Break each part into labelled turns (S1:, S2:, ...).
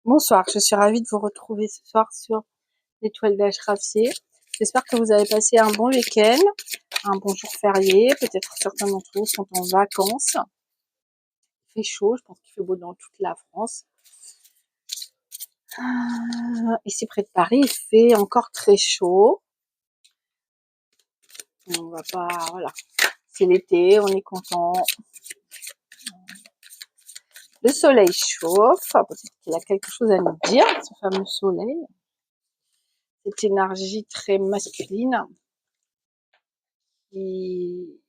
S1: Bonsoir, je suis ravie de vous retrouver ce soir sur l'Étoile d'Ashrafsieh. J'espère que vous avez passé un bon week-end, un bon jour férié. Peut-être certains d'entre vous sont en vacances. Il fait chaud, je pense qu'il fait beau dans toute la France. Ici près de Paris, il fait encore très chaud. On va pas, voilà. C'est l'été, on est content. Le soleil chauffe. Peut-être qu'il a quelque chose à nous dire, ce fameux soleil. Cette énergie très masculine qui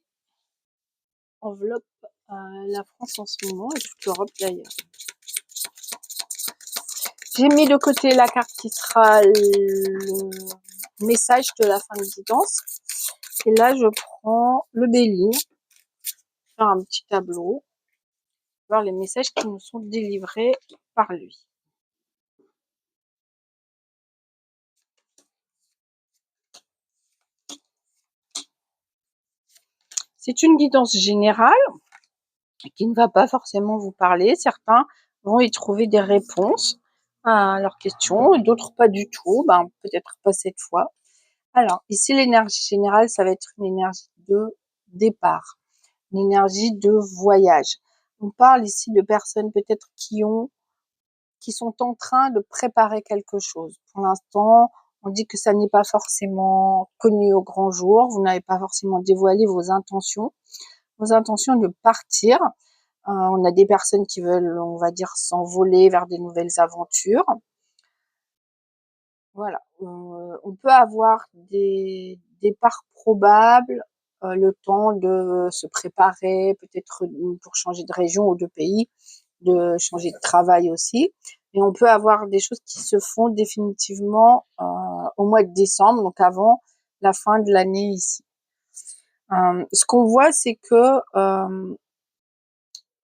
S1: enveloppe la France en ce moment et toute l'Europe d'ailleurs. J'ai mis de côté la carte qui sera le message de la fin de guidance. Et là, je prends le Béline, faire un petit tableau, voir les messages qui nous sont délivrés par lui. C'est une guidance générale qui ne va pas forcément vous parler. Certains vont y trouver des réponses à leurs questions, et d'autres pas du tout. Peut-être pas cette fois. Alors, ici, l'énergie générale, ça va être une énergie de départ, une énergie de voyage. On parle ici de personnes peut-être qui sont en train de préparer quelque chose. Pour l'instant, on dit que ça n'est pas forcément connu au grand jour. Vous n'avez pas forcément dévoilé vos intentions de partir. On a des personnes qui veulent, on va dire, s'envoler vers des nouvelles aventures. Voilà. On peut avoir des départs probables, le temps de se préparer, peut-être pour changer de région ou de pays, de changer de travail aussi. Et on peut avoir des choses qui se font définitivement au mois de décembre, donc avant la fin de l'année ici. Ce qu'on voit, c'est que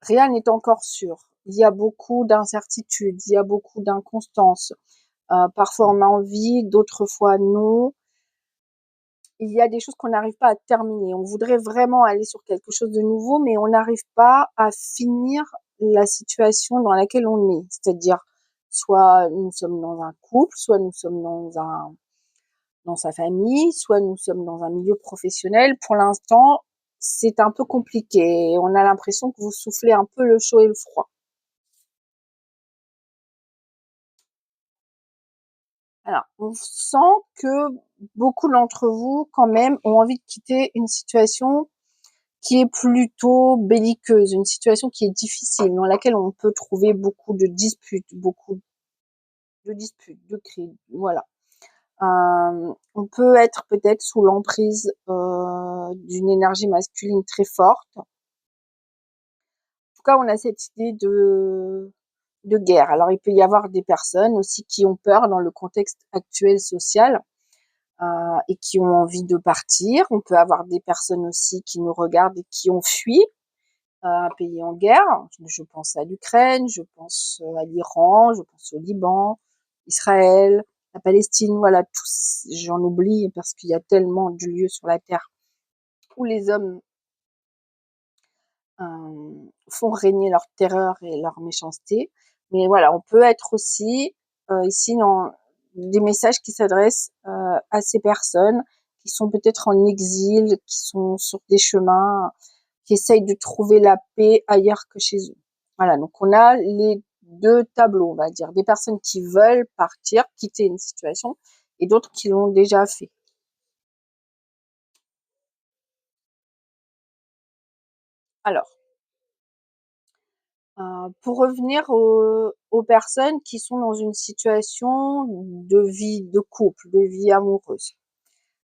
S1: rien n'est encore sûr. Il y a beaucoup d'incertitudes, il y a beaucoup d'inconstances. Parfois on a envie, d'autres fois non. Il y a des choses qu'on n'arrive pas à terminer. On voudrait vraiment aller sur quelque chose de nouveau, mais on n'arrive pas à finir la situation dans laquelle on est. C'est-à-dire, soit nous sommes dans un couple, soit nous sommes dans sa famille, soit nous sommes dans un milieu professionnel. Pour l'instant, c'est un peu compliqué. On a l'impression que vous soufflez un peu le chaud et le froid. Alors, on sent que beaucoup d'entre vous, quand même, ont envie de quitter une situation qui est plutôt belliqueuse, une situation qui est difficile, dans laquelle on peut trouver beaucoup de disputes, de cris, voilà. On peut être peut-être sous l'emprise d'une énergie masculine très forte. En tout cas, on a cette idée de guerre. Alors, il peut y avoir des personnes aussi qui ont peur dans le contexte actuel social et qui ont envie de partir. On peut avoir des personnes aussi qui nous regardent et qui ont fui un pays en guerre. Je pense à l'Ukraine, je pense à l'Iran, je pense au Liban, Israël, la Palestine, voilà, tous, j'en oublie parce qu'il y a tellement de lieux sur la terre où les hommes font régner leur terreur et leur méchanceté. Mais voilà, on peut être aussi ici dans des messages qui s'adressent à ces personnes qui sont peut-être en exil, qui sont sur des chemins, qui essayent de trouver la paix ailleurs que chez eux. Voilà, donc on a les deux tableaux, on va dire, des personnes qui veulent partir, quitter une situation, et d'autres qui l'ont déjà fait. Alors, pour revenir aux personnes qui sont dans une situation de vie de couple, de vie amoureuse.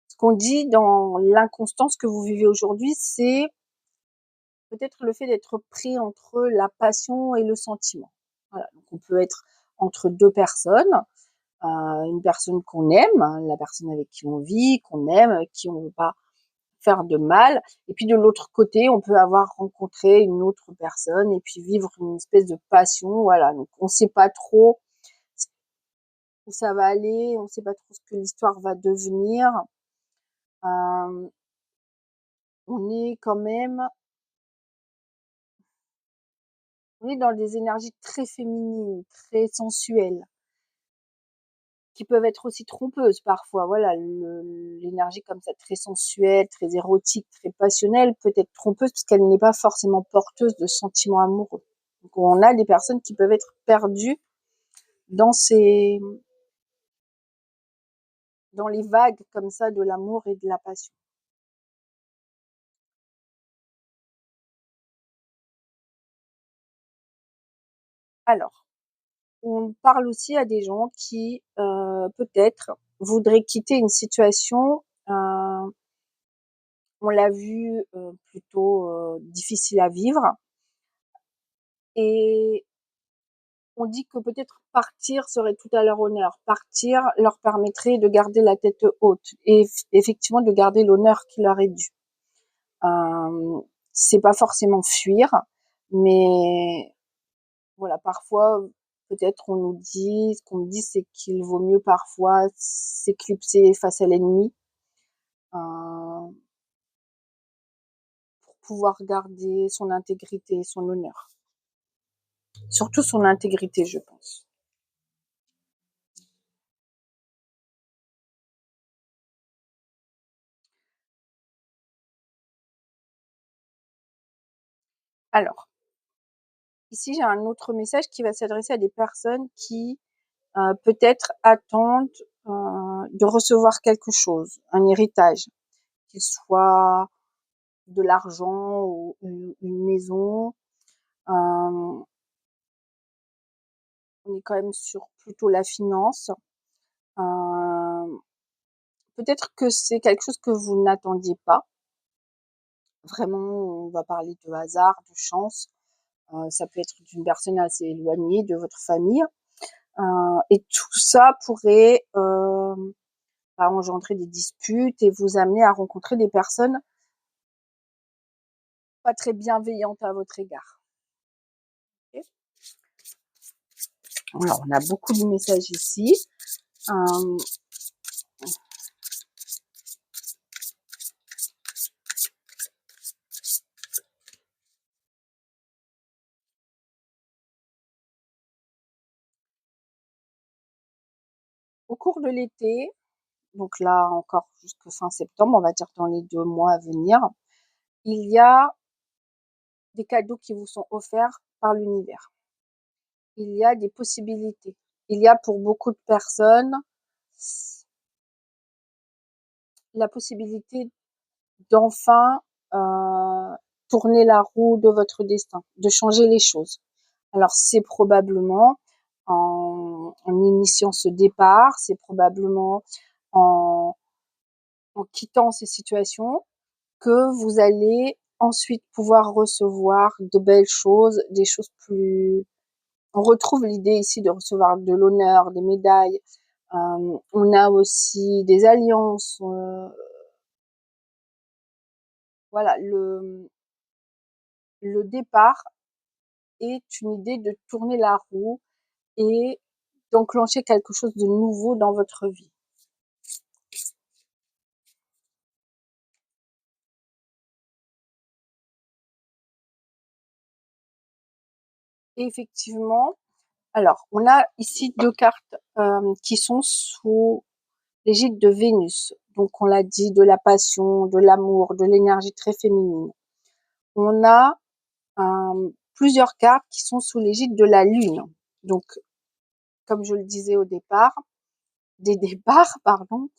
S1: Ce qu'on dit dans l'inconstance que vous vivez aujourd'hui, c'est peut-être le fait d'être pris entre la passion et le sentiment. Voilà, donc on peut être entre deux personnes, une personne qu'on aime, la personne avec qui on vit, qu'on aime, avec qui on ne veut pas faire de mal. Et puis de l'autre côté, on peut avoir rencontré une autre personne et puis vivre une espèce de passion. Voilà, donc on ne sait pas trop où ça va aller, on ne sait pas trop ce que l'histoire va devenir. Euh, on est quand même On est dans des énergies très féminines, très sensuelles, qui peuvent être aussi trompeuses parfois. Voilà, l'énergie comme ça, très sensuelle, très érotique, très passionnelle, peut être trompeuse parce qu'elle n'est pas forcément porteuse de sentiments amoureux. Donc on a des personnes qui peuvent être perdues dans dans les vagues comme ça de l'amour et de la passion. Alors, on parle aussi à des gens qui peut-être voudraient quitter une situation, on l'a vu, plutôt difficile à vivre, et on dit que peut-être partir serait tout à leur honneur. Partir leur permettrait de garder la tête haute et effectivement de garder l'honneur qui leur est dû. Euh, c'est pas forcément fuir, mais voilà, parfois, peut-être on nous dit, ce qu'on me dit, c'est qu'il vaut mieux parfois s'éclipser face à l'ennemi, euh, pour pouvoir garder son intégrité, son honneur. Surtout son intégrité, je pense. Alors, ici, j'ai un autre message qui va s'adresser à des personnes qui peut-être attendent de recevoir quelque chose, un héritage, qu'il soit de l'argent ou une maison. On est quand même sur plutôt la finance. Euh, peut-être que c'est quelque chose que vous n'attendiez pas. Vraiment, on va parler de hasard, de chance. Ça peut être d'une personne assez éloignée de votre famille. Et tout ça pourrait engendrer des disputes et vous amener à rencontrer des personnes pas très bienveillantes à votre égard. Okay. Alors, on a beaucoup de messages ici. Euh, au cours de l'été, donc là encore jusqu'à fin septembre, on va dire dans les 2 mois à venir, il y a des cadeaux qui vous sont offerts par l'univers. Il y a des possibilités. Il y a pour beaucoup de personnes la possibilité d'enfin tourner la roue de votre destin, de changer les choses. Alors c'est probablement en initiant ce départ, c'est probablement en, en quittant ces situations que vous allez ensuite pouvoir recevoir de belles choses, des choses plus... On retrouve l'idée ici de recevoir de l'honneur, des médailles. On a aussi des alliances. Voilà, le départ est une idée de tourner la roue et d'enclencher quelque chose de nouveau dans votre vie. Et effectivement, alors, on a ici 2 cartes qui sont sous l'égide de Vénus. Donc, on l'a dit, de la passion, de l'amour, de l'énergie très féminine. On a plusieurs cartes qui sont sous l'égide de la Lune. Donc, comme je le disais au départ, des départs, pardon,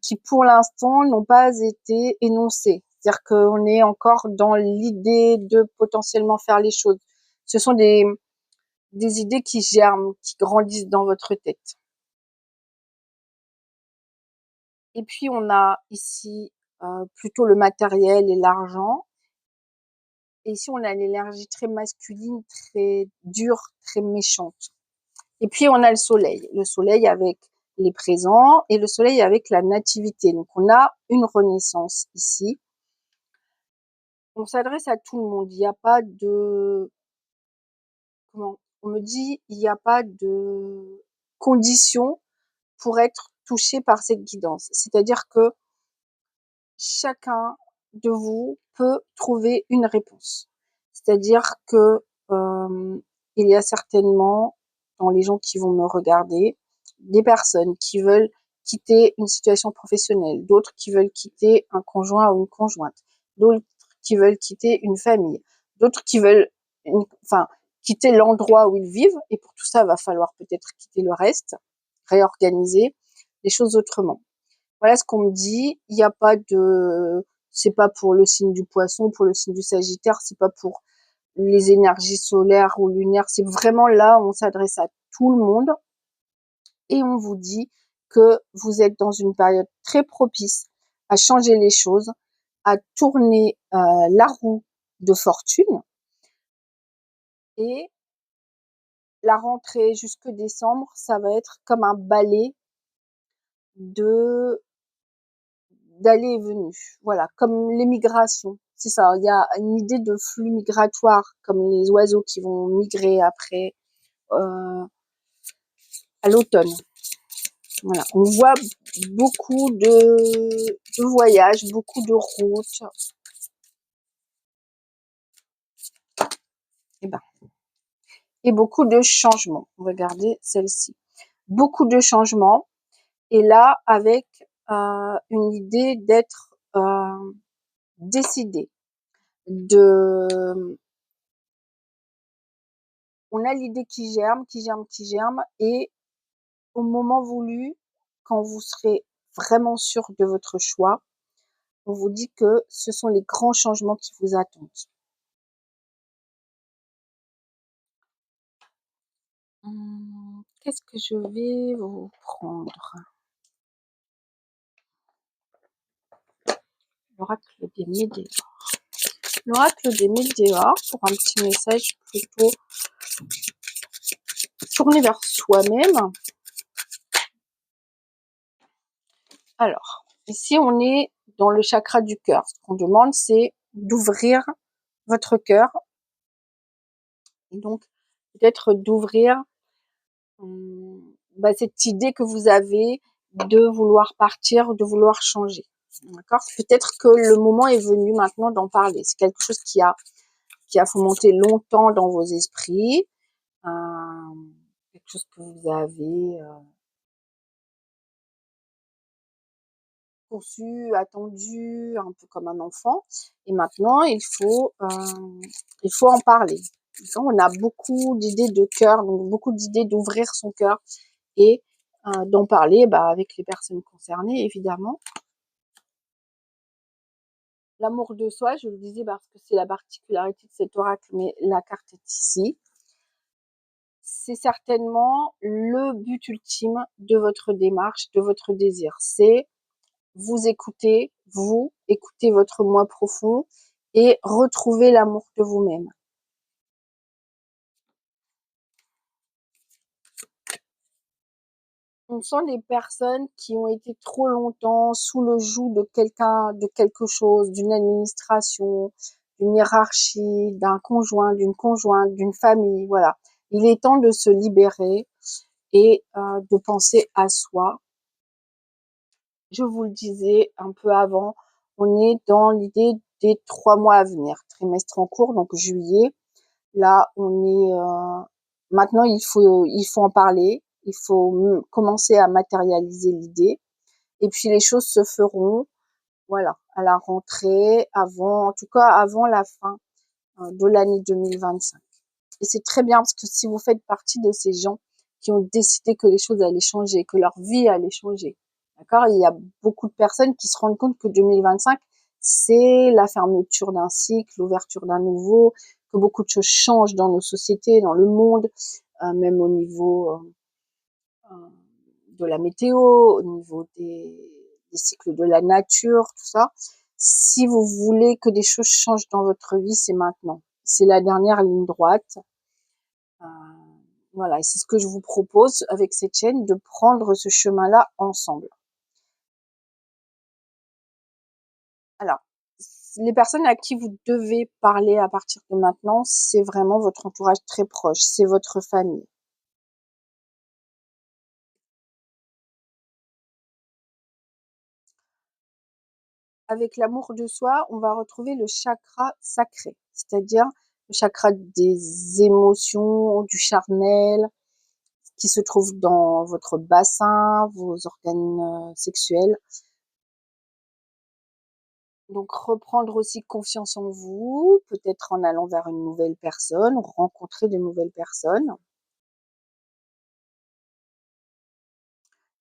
S1: qui pour l'instant n'ont pas été énoncés. C'est-à-dire qu'on est encore dans l'idée de potentiellement faire les choses. Ce sont des idées qui germent, qui grandissent dans votre tête. Et puis on a ici plutôt le matériel et l'argent. Et ici on a l'énergie très masculine, très dure, très méchante. Et puis on a le soleil avec les présents et le soleil avec la nativité. Donc on a une renaissance ici. On s'adresse à tout le monde. Il n'y a pas de... Comment on me dit, il n'y a pas de conditions pour être touché par cette guidance. C'est-à-dire que chacun de vous peut trouver une réponse. C'est-à-dire que il y a certainement, dans les gens qui vont me regarder, des personnes qui veulent quitter une situation professionnelle, d'autres qui veulent quitter un conjoint ou une conjointe, d'autres qui veulent quitter une famille, d'autres qui veulent, enfin, quitter l'endroit où ils vivent. Et pour tout ça, il va falloir peut-être quitter le reste, réorganiser les choses autrement. Voilà ce qu'on me dit. Il n'y a pas de, c'est pas pour le signe du poisson, pour le signe du sagittaire, c'est pas pour les énergies solaires ou lunaires. C'est vraiment là où on s'adresse à tout le monde et on vous dit que vous êtes dans une période très propice à changer les choses, à tourner la roue de fortune, et la rentrée jusque décembre, ça va être comme un balai de d'aller et venue. Voilà, comme les migrations. C'est ça, il y a une idée de flux migratoire, comme les oiseaux qui vont migrer après à l'automne. Voilà, on voit beaucoup de voyages, beaucoup de routes, et, ben, et beaucoup de changements. On va garder celle-ci. Beaucoup de changements, et là, avec une idée d'être décidé. On a l'idée qui germe, qui germe, qui germe, et au moment voulu, quand vous serez vraiment sûr de votre choix, on vous dit que ce sont les grands changements qui vous attendent. Qu'est-ce que je vais vous prendre? L'oracle des météores. L'oracle des météores pour un petit message plutôt tourné vers soi-même. Alors, ici on est dans le chakra du cœur. Ce qu'on demande, c'est d'ouvrir votre cœur, et donc peut-être d'ouvrir cette idée que vous avez de vouloir partir, de vouloir changer. D'accord? Peut-être que le moment est venu maintenant d'en parler. C'est quelque chose qui a fomenté longtemps dans vos esprits, quelque chose que vous avez conçu, attendu, un peu comme un enfant. Et maintenant, il faut en parler. On a beaucoup d'idées de cœur, donc beaucoup d'idées d'ouvrir son cœur et d'en parler avec les personnes concernées, évidemment. L'amour de soi, je le disais parce que c'est la particularité de cet oracle, mais la carte est ici. C'est certainement le but ultime de votre démarche, de votre désir. C'est vous écouter votre moi profond et retrouver l'amour de vous-même. On sent des personnes qui ont été trop longtemps sous le joug de quelqu'un, de quelque chose, d'une administration, d'une hiérarchie, d'un conjoint, d'une conjointe, d'une famille. Voilà. Il est temps de se libérer et de penser à soi. Je vous le disais un peu avant, on est dans l'idée des 3 mois à venir, trimestre en cours, donc juillet. Là, on est maintenant, il faut en parler, il faut commencer à matérialiser l'idée, et puis les choses se feront, voilà, à la rentrée, avant, en tout cas avant la fin de l'année 2025. Et c'est très bien parce que si vous faites partie de ces gens qui ont décidé que les choses allaient changer, que leur vie allait changer, d'accord, il y a beaucoup de personnes qui se rendent compte que 2025, c'est la fermeture d'un cycle, l'ouverture d'un nouveau, que beaucoup de choses changent dans nos sociétés, dans le monde, même au niveau de la météo, au niveau des cycles de la nature, tout ça. Si vous voulez que des choses changent dans votre vie, c'est maintenant. C'est la dernière ligne droite. Euh, voilà, et c'est ce que je vous propose avec cette chaîne, de prendre ce chemin-là ensemble. Alors, les personnes à qui vous devez parler à partir de maintenant, c'est vraiment votre entourage très proche, c'est votre famille. Avec l'amour de soi, on va retrouver le chakra sacré, c'est-à-dire le chakra des émotions, du charnel, qui se trouve dans votre bassin, vos organes sexuels. Donc reprendre aussi confiance en vous, peut-être en allant vers une nouvelle personne, rencontrer de nouvelles personnes.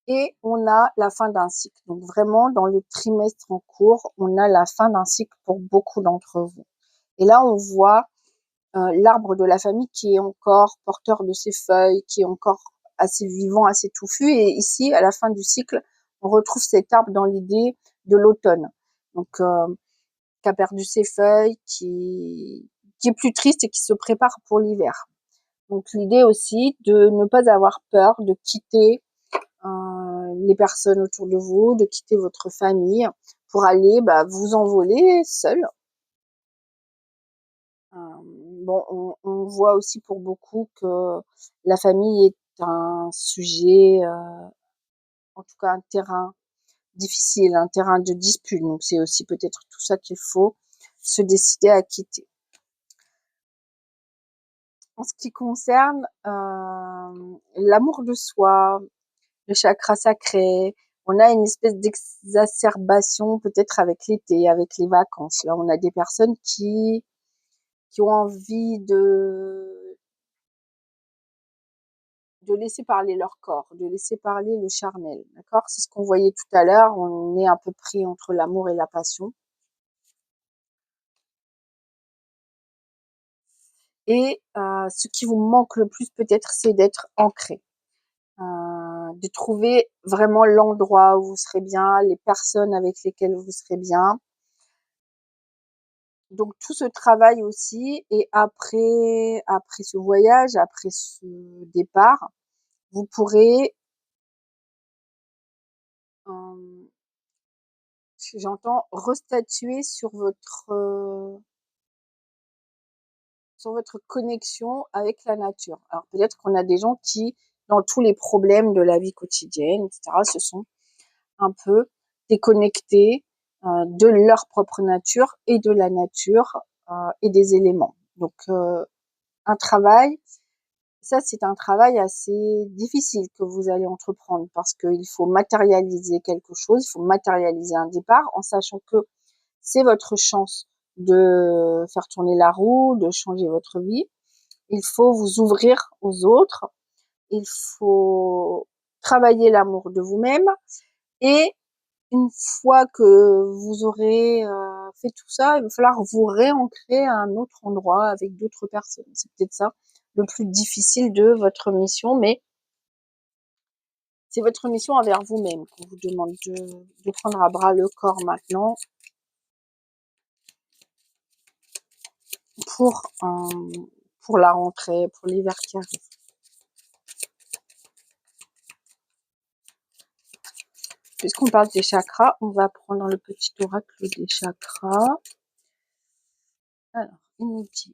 S1: Et on a la fin d'un cycle. Donc vraiment, dans le trimestre en cours, on a la fin d'un cycle pour beaucoup d'entre vous. Et là, on voit l'arbre de la famille qui est encore porteur de ses feuilles, qui est encore assez vivant, assez touffu. Et ici, à la fin du cycle, on retrouve cet arbre dans l'idée de l'automne. Donc, qui a perdu ses feuilles, qui est plus triste et qui se prépare pour l'hiver. Donc, l'idée aussi de ne pas avoir peur de quitter les personnes autour de vous, de quitter votre famille pour aller vous envoler seul. Bon, on voit aussi pour beaucoup que la famille est un sujet, en tout cas un terrain difficile, un terrain de dispute. Donc c'est aussi peut-être tout ça qu'il faut se décider à quitter. En ce qui concerne l'amour de soi, le chakra sacré, on a une espèce d'exacerbation peut-être avec l'été, avec les vacances. Là, on a des personnes qui ont envie de laisser parler leur corps, de laisser parler le charnel, d'accord? C'est ce qu'on voyait tout à l'heure, on est un peu pris entre l'amour et la passion. Et ce qui vous manque le plus peut-être, c'est d'être ancré, de trouver vraiment l'endroit où vous serez bien, les personnes avec lesquelles vous serez bien. Donc tout ce travail aussi, et après ce voyage, après ce départ, vous pourrez, j'entends, restatuer sur votre connexion avec la nature. Alors peut-être qu'on a des gens qui, dans tous les problèmes de la vie quotidienne, etc., se sont un peu déconnectés de leur propre nature et de la nature et des éléments. Donc un travail, ça c'est un travail assez difficile que vous allez entreprendre parce qu'il faut matérialiser quelque chose, il faut matérialiser un départ en sachant que c'est votre chance de faire tourner la roue, de changer votre vie. Il faut vous ouvrir aux autres, il faut travailler l'amour de vous-même et une fois que vous aurez fait tout ça, il va falloir vous réancrer à un autre endroit avec d'autres personnes. C'est peut-être ça le plus difficile de votre mission, mais c'est votre mission envers vous-même qu'on vous demande de prendre à bras le corps maintenant pour, pour la rentrée, pour l'hiver qui arrive. Puisqu'on parle des chakras, on va prendre le petit oracle des chakras. Alors, ce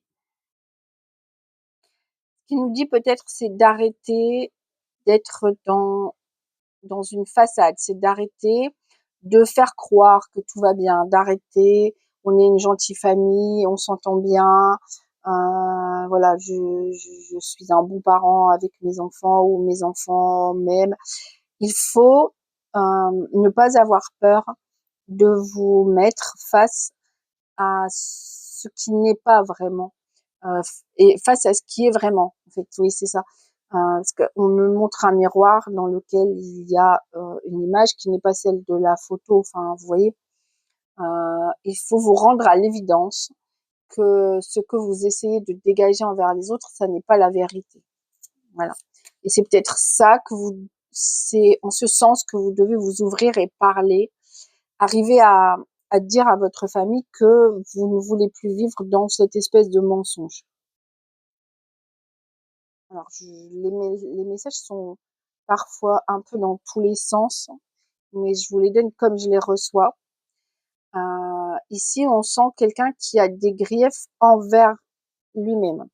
S1: qu'il nous dit peut-être, c'est d'arrêter d'être dans une façade, c'est d'arrêter de faire croire que tout va bien, d'arrêter, on est une gentille famille, on s'entend bien, voilà, je suis un bon parent avec mes enfants ou mes enfants m'aiment. Il faut ne pas avoir peur de vous mettre face à ce qui n'est pas vraiment et face à ce qui est vraiment. En fait, oui, c'est ça. Parce qu'on me montre un miroir dans lequel il y a une image qui n'est pas celle de la photo. Enfin, vous voyez, il faut vous rendre à l'évidence que ce que vous essayez de dégager envers les autres, ça n'est pas la vérité. Voilà. Et c'est peut-être ça c'est en ce sens que vous devez vous ouvrir et parler, arriver à dire à votre famille que vous ne voulez plus vivre dans cette espèce de mensonge. Alors, les messages sont parfois un peu dans tous les sens, mais je vous les donne comme je les reçois. Ici, on sent quelqu'un qui a des griefs envers lui-même.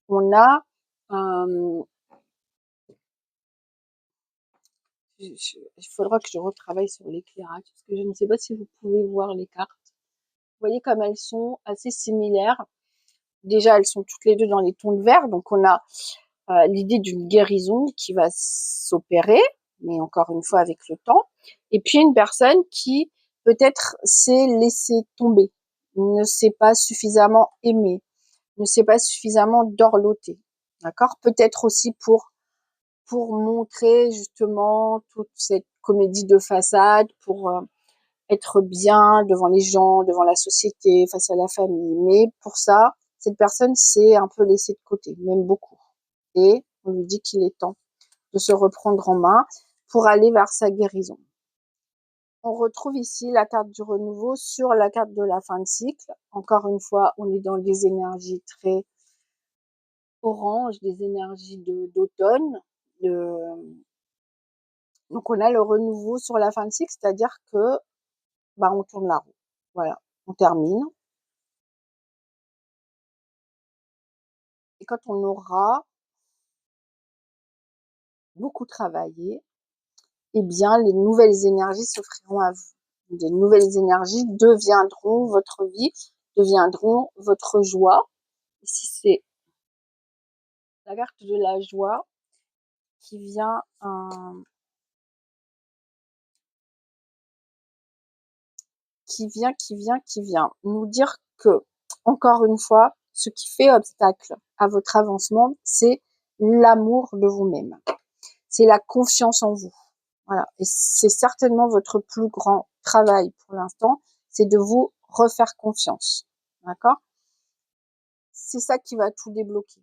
S1: On a, il faudra que je retravaille sur l'éclairage, parce que je ne sais pas si vous pouvez voir les cartes. Vous voyez comme elles sont assez similaires. déjà, elles sont toutes les deux dans les tons de vert, donc on a l'idée d'une guérison qui va s'opérer, mais encore une fois avec le temps. Et puis une personne qui peut-être s'est laissée tomber, ne s'est pas suffisamment aimée, ne s'est pas suffisamment dorlotée. D'accord? Peut-être aussi pour montrer justement toute cette comédie de façade, pour être bien devant les gens, devant la société, face à la famille. Mais pour ça, cette personne s'est un peu laissée de côté, même beaucoup. Et on lui dit qu'il est temps de se reprendre en main pour aller vers sa guérison. On retrouve ici la carte du renouveau sur la carte de la fin de cycle. Encore une fois, on est dans des énergies très orange, des énergies d'automne. Donc on a le renouveau sur la fin de cycle, c'est-à-dire que on tourne la roue. Voilà, on termine. Et quand on aura beaucoup travaillé, eh bien les nouvelles énergies s'offriront à vous. Des nouvelles énergies deviendront votre vie, deviendront votre joie. Ici, c'est la carte de la joie qui vient qui vient nous dire que, encore une fois, ce qui fait obstacle à votre avancement, c'est l'amour de vous-même. C'est la confiance en vous. Voilà. Et c'est certainement votre plus grand travail pour l'instant, c'est de vous refaire confiance. D'accord? C'est ça qui va tout débloquer.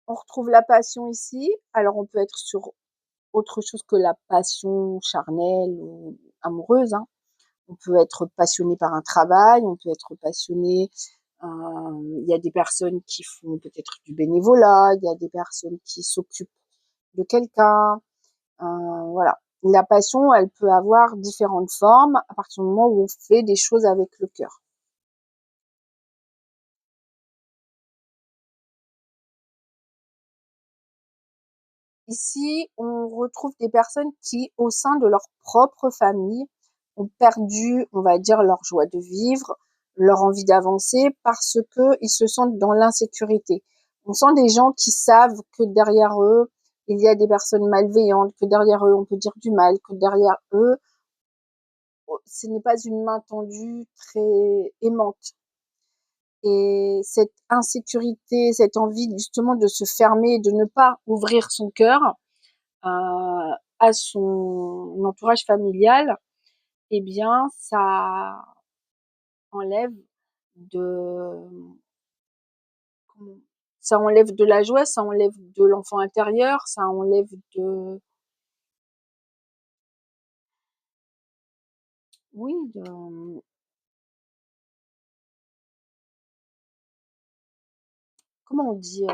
S1: On retrouve la passion ici. Alors, on peut être sur autre chose que la passion charnelle ou amoureuse, hein. On peut être passionné par un travail, on peut être passionné. Il y a des personnes qui font peut-être du bénévolat, il y a des personnes qui s'occupent de quelqu'un. Voilà. La passion, elle peut avoir différentes formes à partir du moment où on fait des choses avec le cœur. Ici, on retrouve des personnes qui, au sein de leur propre famille, ont perdu, on va dire, leur joie de vivre, leur envie d'avancer parce que ils se sentent dans l'insécurité. On sent des gens qui savent que derrière eux, il y a des personnes malveillantes, que derrière eux, on peut dire du mal, que derrière eux, ce n'est pas une main tendue très aimante. Et cette insécurité, cette envie justement de se fermer, de ne pas ouvrir son cœur, à son entourage familial, eh bien, ça enlève de, ça enlève de la joie, ça enlève de l'enfant intérieur, ça enlève de, oui, comment on dit,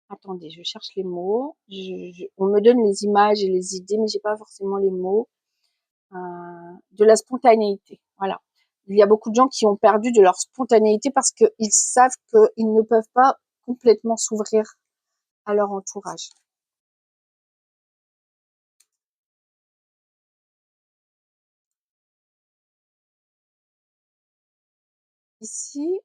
S1: attendez, je cherche les mots, on me donne les images et les idées, mais j'ai pas forcément les mots. De la spontanéité. Voilà. Il y a beaucoup de gens qui ont perdu de leur spontanéité parce qu'ils savent qu'ils ne peuvent pas complètement s'ouvrir à leur entourage. Ici,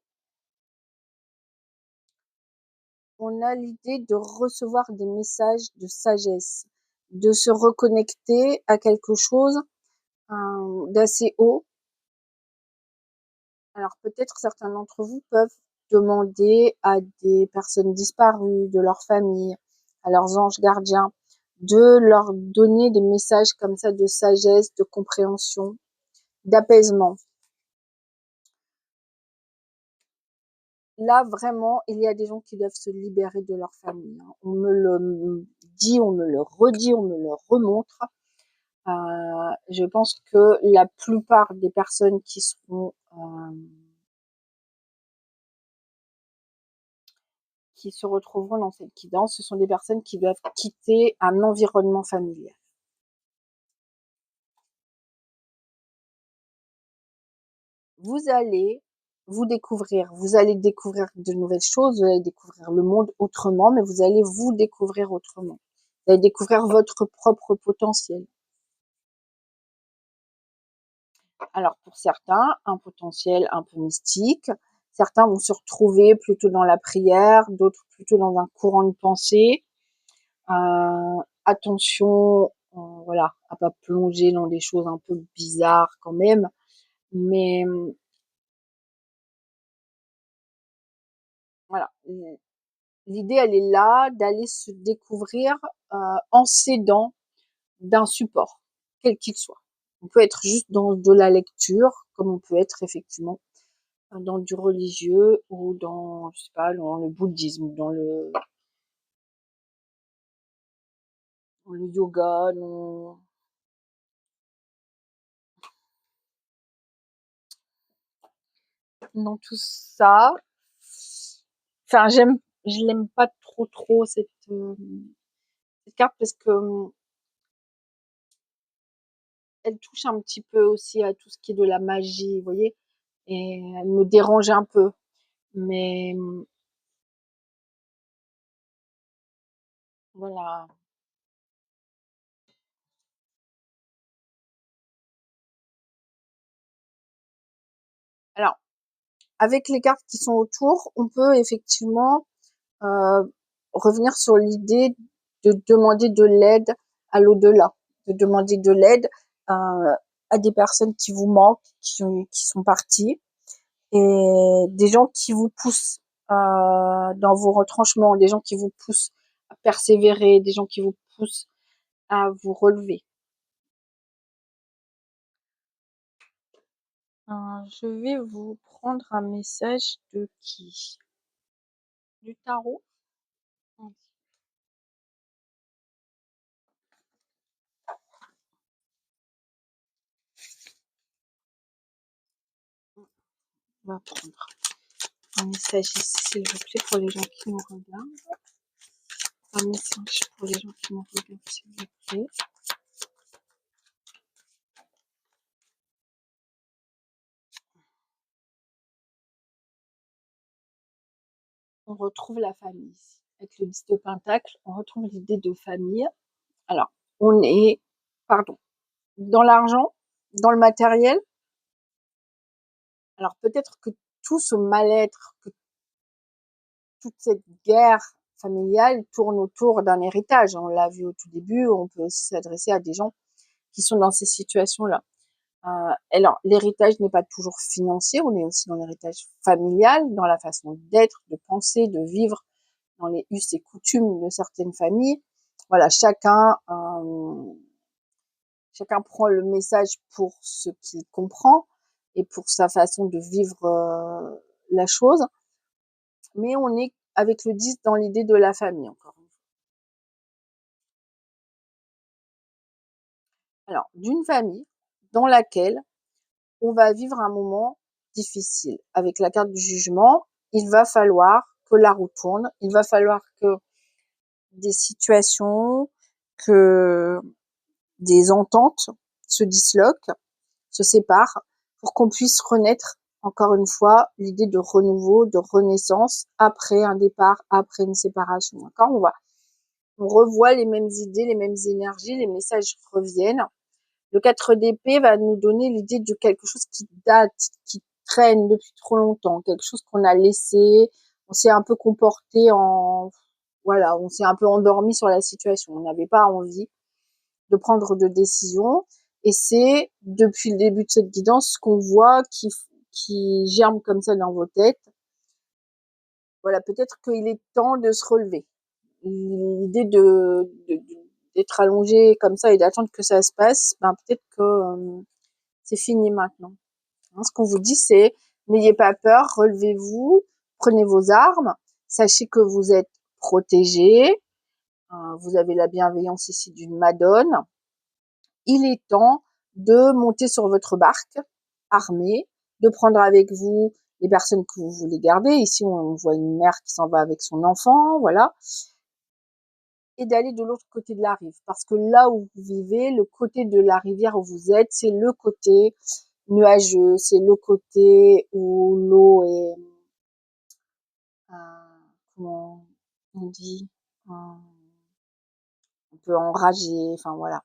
S1: on a l'idée de recevoir des messages de sagesse, de se reconnecter à quelque chose d'assez haut. Alors peut-être certains d'entre vous peuvent demander à des personnes disparues de leur famille, à leurs anges gardiens, de leur donner des messages comme ça de sagesse, de compréhension, d'apaisement. Là, vraiment, il y a des gens qui doivent se libérer de leur famille, hein. On me le dit, on me le redit, on me le remontre. Je pense que la plupart des personnes qui se retrouveront dans cette guidance, ce sont des personnes qui doivent quitter un environnement familial. Vous allez vous allez découvrir de nouvelles choses, vous allez découvrir le monde autrement, mais vous allez vous découvrir autrement. Vous allez découvrir votre propre potentiel. Alors pour certains, un potentiel un peu mystique, Certains vont se retrouver plutôt dans la prière, d'autres plutôt dans un courant de pensée. Attention, voilà, à pas plonger dans des choses un peu bizarres quand même. Mais voilà, l'idée elle est là d'aller se découvrir en s'aidant d'un support, quel qu'il soit. On peut être juste dans de la lecture, comme on peut être effectivement dans du religieux ou dans, je sais pas, dans le bouddhisme, dans le yoga, dans tout ça. Enfin, je l'aime pas trop cette carte parce que elle touche un petit peu aussi à tout ce qui est de la magie, vous voyez, et elle me dérange un peu. Mais voilà. Alors, avec les cartes qui sont autour, on peut effectivement euh, revenir sur l'idée de demander de l'aide à l'au-delà, de demander de l'aide à des personnes qui vous manquent, qui sont parties, et des gens qui vous poussent dans vos retranchements, des gens qui vous poussent à persévérer, des gens qui vous poussent à vous relever. Je vais vous prendre un message de qui? Du tarot? On va prendre un message ici, s'il vous plaît, pour les gens qui nous regardent. Un message pour les gens qui nous regardent, s'il vous plaît. On retrouve la famille ici. Avec le 10 de Pentacle, on retrouve l'idée de famille. Alors, on est, pardon, dans l'argent, dans le matériel. Alors, peut-être que tout ce mal-être, que toute cette guerre familiale tourne autour d'un héritage. On l'a vu au tout début, on peut aussi s'adresser à des gens qui sont dans ces situations-là. Alors, l'héritage n'est pas toujours financier, on est aussi dans l'héritage familial, dans la façon d'être, de penser, de vivre, dans les us et coutumes de certaines familles. Voilà, chacun prend le message pour ce qu'il comprend et pour sa façon de vivre la chose. Mais on est avec le 10 dans l'idée de la famille encore une fois. Alors, d'une famille dans laquelle on va vivre un moment difficile. Avec la carte du jugement, il va falloir que la roue tourne, il va falloir que des situations, que des ententes se disloquent, se séparent, pour qu'on puisse renaître, encore une fois, l'idée de renouveau, de renaissance, après un départ, après une séparation. D'accord? On revoit les mêmes idées, les mêmes énergies, les messages reviennent. Le 4 d'épée va nous donner l'idée de quelque chose qui date, qui traîne depuis trop longtemps, quelque chose qu'on a laissé, on s'est un peu comporté voilà, on s'est un peu endormi sur la situation. On n'avait pas envie de prendre de décision. Et c'est, depuis le début de cette guidance, ce qu'on voit qui germe comme ça dans vos têtes. Voilà, peut-être qu'il est temps de se relever. L'idée d'être allongé comme ça et d'attendre que ça se passe, ben peut-être que c'est fini maintenant. Hein, ce qu'on vous dit, c'est n'ayez pas peur, relevez-vous, prenez vos armes, sachez que vous êtes protégés, vous avez la bienveillance ici d'une Madone. Il est temps de monter sur votre barque armée, de prendre avec vous les personnes que vous voulez garder. Ici, on voit une mère qui s'en va avec son enfant, voilà, et d'aller de l'autre côté de la rive. Parce que là où vous vivez, le côté de la rivière où vous êtes, c'est le côté nuageux, c'est le côté où l'eau est, comment on dit, un peu enragée, enfin voilà.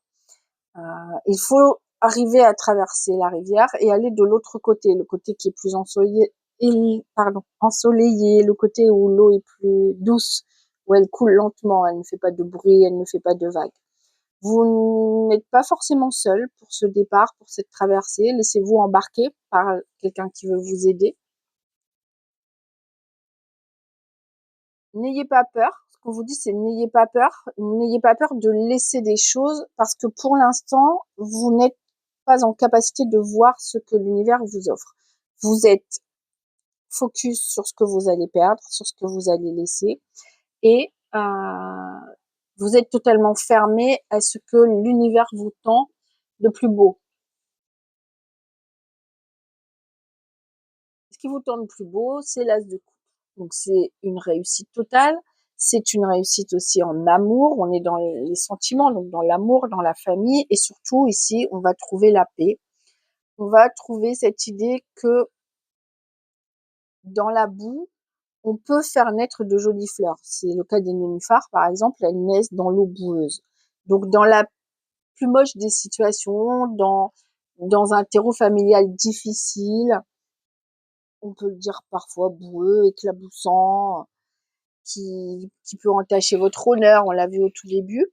S1: Il faut arriver à traverser la rivière et aller de l'autre côté, le côté qui est plus ensoleillé, ensoleillé, le côté où l'eau est plus douce, où elle coule lentement, elle ne fait pas de bruit, elle ne fait pas de vagues. Vous n'êtes pas forcément seul pour ce départ, pour cette traversée. Laissez-vous embarquer par quelqu'un qui veut vous aider. N'ayez pas peur. Ce qu'on vous dit, c'est n'ayez pas peur. N'ayez pas peur de laisser des choses parce que pour l'instant, vous n'êtes pas en capacité de voir ce que l'univers vous offre. Vous êtes focus sur ce que vous allez perdre, sur ce que vous allez laisser et vous êtes totalement fermé à ce que l'univers vous tend de plus beau. Ce qui vous tend de plus beau, c'est l'as de coupe. Donc c'est une réussite totale. C'est une réussite aussi en amour. On est dans les sentiments, donc dans l'amour, dans la famille. Et surtout, ici, on va trouver la paix. On va trouver cette idée que dans la boue, on peut faire naître de jolies fleurs. C'est le cas des nénuphars, par exemple, elles naissent dans l'eau boueuse. Donc dans la plus moche des situations, dans un terreau familial difficile, on peut le dire parfois boueux, éclaboussant, qui peut entacher votre honneur, on l'a vu au tout début,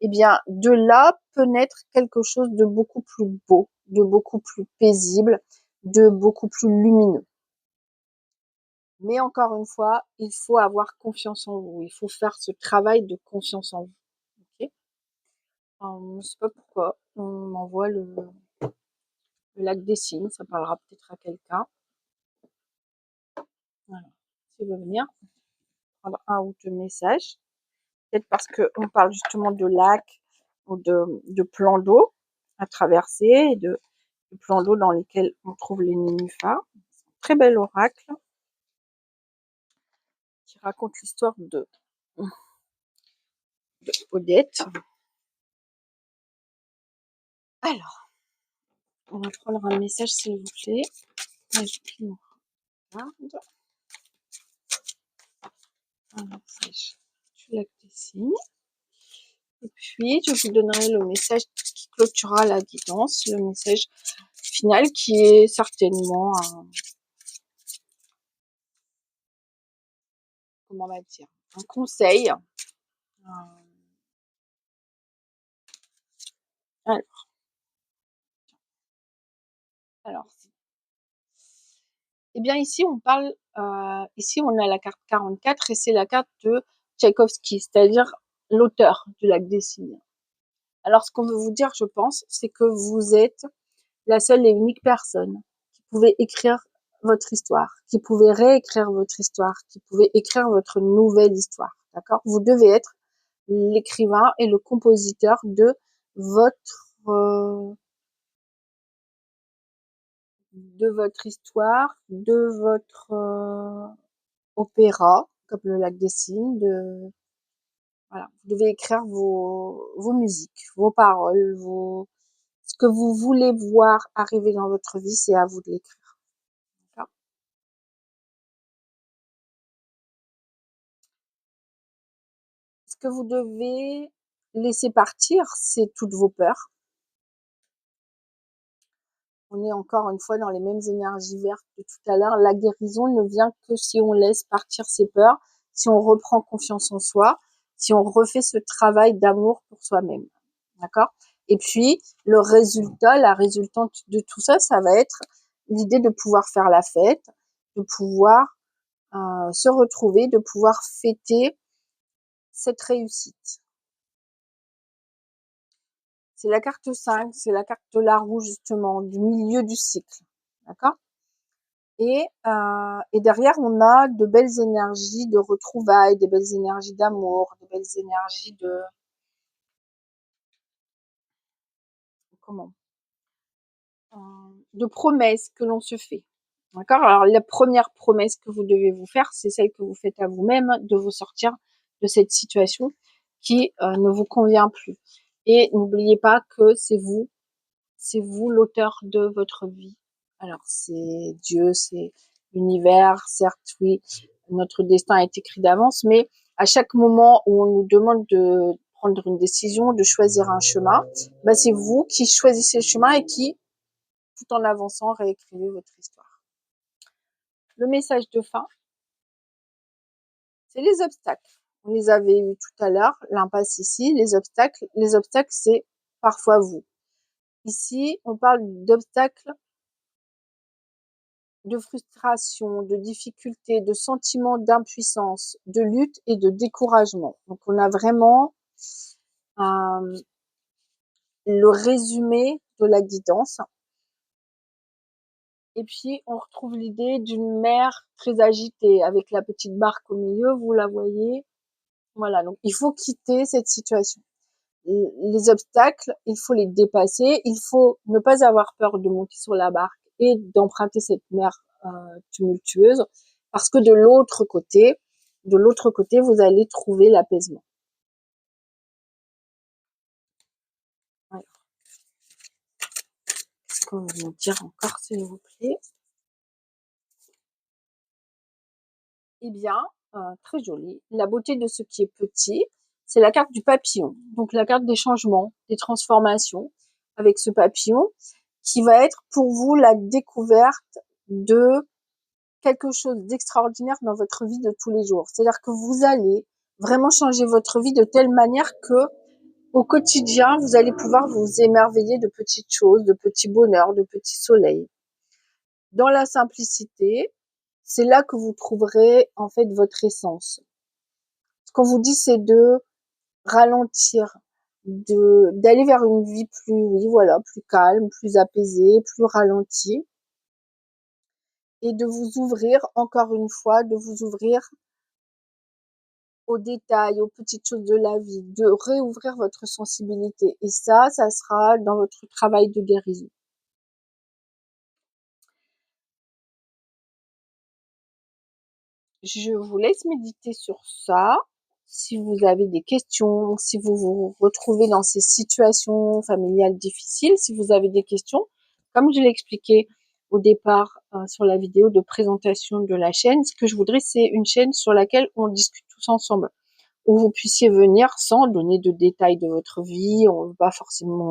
S1: eh bien, de là peut naître quelque chose de beaucoup plus beau, de beaucoup plus paisible, de beaucoup plus lumineux. Mais encore une fois, il faut avoir confiance en vous. Il faut faire ce travail de confiance en vous. Okay, je ne sais pas pourquoi on m'envoie le lac des signes. Ça parlera peut-être à quelqu'un. Voilà. S'il veut venir prendre un ou deux messages. Peut-être parce qu'on parle justement de lacs ou de plans d'eau à traverser et de plans d'eau dans lesquels on trouve les nénuphars. C'est un très bel oracle qui raconte l'histoire de Odette. Alors, on va prendre un message s'il vous plaît. Un message du lac des signes. Et puis, je vous donnerai le message qui clôturera la guidance, le message final qui est certainement comment on va dire, un conseil. Alors, eh bien ici on parle, ici on a la carte 44 et c'est la carte de Tchaïkovski, c'est-à-dire l'auteur du lac des signes. Alors ce qu'on veut vous dire, je pense, c'est que vous êtes la seule et unique personne qui pouvait écrire votre histoire, qui pouvait réécrire votre histoire, qui pouvait écrire votre nouvelle histoire. D'accord? Vous devez être l'écrivain et le compositeur votre euh, de votre histoire, de votre opéra, comme le lac des signes. Voilà. Vous devez écrire vos musiques, vos paroles, ce que vous voulez voir arriver dans votre vie, c'est à vous de l'écrire. D'accord? Ce que vous devez laisser partir, c'est toutes vos peurs. On est encore une fois dans les mêmes énergies vertes que tout à l'heure. La guérison ne vient que si on laisse partir ses peurs, si on reprend confiance en soi, si on refait ce travail d'amour pour soi-même. D'accord? Et puis, le résultat, la résultante de tout ça, ça va être l'idée de pouvoir faire la fête, de pouvoir se retrouver, de pouvoir fêter cette réussite. C'est la carte 5, c'est la carte de la roue justement, du milieu du cycle. D'accord? Et derrière, on a de belles énergies de retrouvailles, des belles énergies d'amour, des belles énergies comment de promesses que l'on se fait. D'accord? Alors, la première promesse que vous devez vous faire, c'est celle que vous faites à vous-même, de vous sortir de cette situation qui ne vous convient plus. Et n'oubliez pas que c'est vous l'auteur de votre vie. Alors, c'est Dieu, c'est l'univers, certes, oui, notre destin est écrit d'avance, mais à chaque moment où on nous demande de prendre une décision, de choisir un chemin, bah, c'est vous qui choisissez le chemin et qui, tout en avançant, réécrivez votre histoire. le message de fin, c'est les obstacles. On les avait eus tout à l'heure, l'impasse ici, les obstacles. Les obstacles, c'est parfois vous. Ici, on parle d'obstacles, de frustration, de difficulté, de sentiment d'impuissance, de lutte et de découragement. Donc, on a vraiment le résumé de la guidance. Et puis, on retrouve l'idée d'une mer très agitée avec la petite barque au milieu, vous la voyez. Voilà, donc il faut quitter cette situation. Les obstacles, il faut les dépasser, il faut ne pas avoir peur de monter sur la barque et d'emprunter cette mer tumultueuse, parce que de l'autre côté, vous allez trouver l'apaisement. Alors, qu'est-ce qu'on va nous dire encore, s'il vous plaît? Eh bien, très joli. La beauté de ce qui est petit, c'est la carte du papillon. Donc la carte des changements, des transformations, avec ce papillon, qui va être pour vous la découverte de quelque chose d'extraordinaire dans votre vie de tous les jours. C'est-à-dire que vous allez vraiment changer votre vie de telle manière que au quotidien, vous allez pouvoir vous émerveiller de petites choses, de petits bonheurs, de petits soleils. Dans la simplicité, c'est là que vous trouverez en fait votre essence. Ce qu'on vous dit, c'est de ralentir, d'aller vers une vie plus, oui, voilà, plus calme, plus apaisée, plus ralentie, et de vous ouvrir, encore une fois, de vous ouvrir aux détails, aux petites choses de la vie, de réouvrir votre sensibilité. Et ça sera dans votre travail de guérison. Je vous laisse méditer sur ça. Si vous avez des questions, si vous vous retrouvez dans ces situations familiales difficiles, si vous avez des questions, comme je l'ai expliqué au départ sur la vidéo de présentation de la chaîne, ce que je voudrais, c'est une chaîne sur laquelle on discute tous ensemble, où vous puissiez venir sans donner de détails de votre vie, on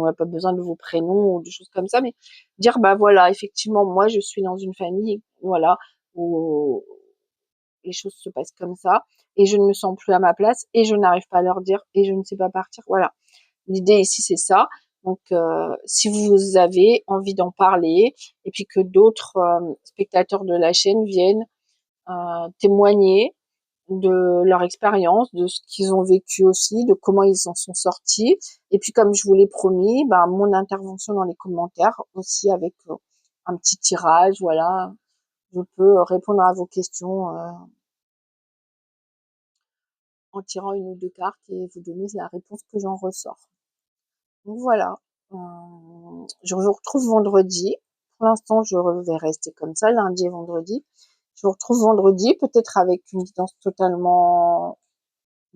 S1: n'a pas besoin de vos prénoms ou des choses comme ça, mais dire, bah voilà, effectivement, moi je suis dans une famille, voilà, où les choses se passent comme ça, et je ne me sens plus à ma place, et je n'arrive pas à leur dire, et je ne sais pas partir. Voilà. L'idée ici, c'est ça. Donc, si vous avez envie d'en parler, et puis que d'autres spectateurs de la chaîne viennent témoigner de leur expérience, de ce qu'ils ont vécu aussi, de comment ils en sont sortis. Et puis, comme je vous l'ai promis, bah, mon intervention dans les commentaires aussi avec un petit tirage, voilà. Je peux répondre à vos questions en tirant une ou deux cartes et vous donner la réponse que j'en ressors. Donc voilà, je vous retrouve vendredi. Pour l'instant, je vais rester comme ça, lundi et vendredi. Je vous retrouve vendredi, peut-être avec une guidance totalement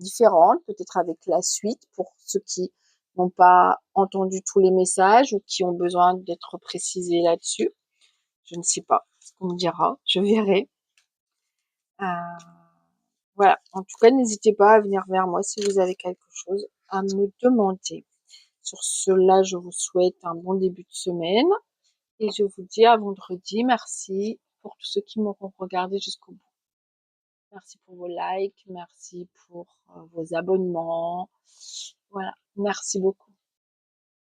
S1: différente, peut-être avec la suite pour ceux qui n'ont pas entendu tous les messages ou qui ont besoin d'être précisés là-dessus. Je ne sais pas ce qu'on me dira, je verrai. Voilà, en tout cas, n'hésitez pas à venir vers moi si vous avez quelque chose à me demander. Sur cela, je vous souhaite un bon début de semaine et je vous dis à vendredi. Merci pour tous ceux qui m'auront regardé jusqu'au bout. Merci pour vos likes, merci pour vos abonnements. Voilà, merci beaucoup.